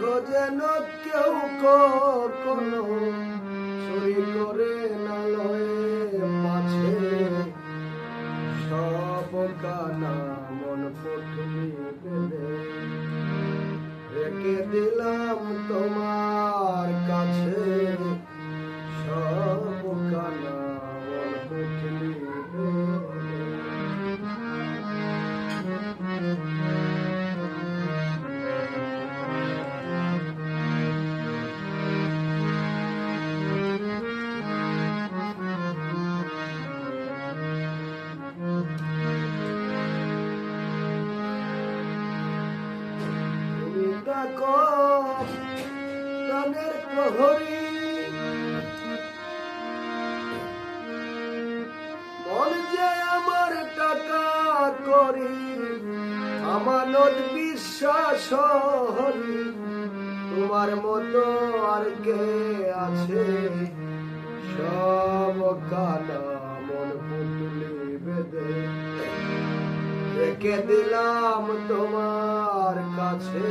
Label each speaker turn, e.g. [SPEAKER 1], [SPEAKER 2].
[SPEAKER 1] দেখো যেন কেউ কখনো চুরি করে না লয়ে মাঝে সব কানা মন পুটলি বেঁধে রেখে দিলাম তোমার কাছে সব কানা মন পুটলি বেঁধে। ডাকো প্রাণের প্রহরী মন যে আমার টাকা করি আমানত বিশ্বাস হরি তোমার মতো আর কে আছে সব কানা মন পুটলি বেঁধে রেখে দিলাম তোমার কাছে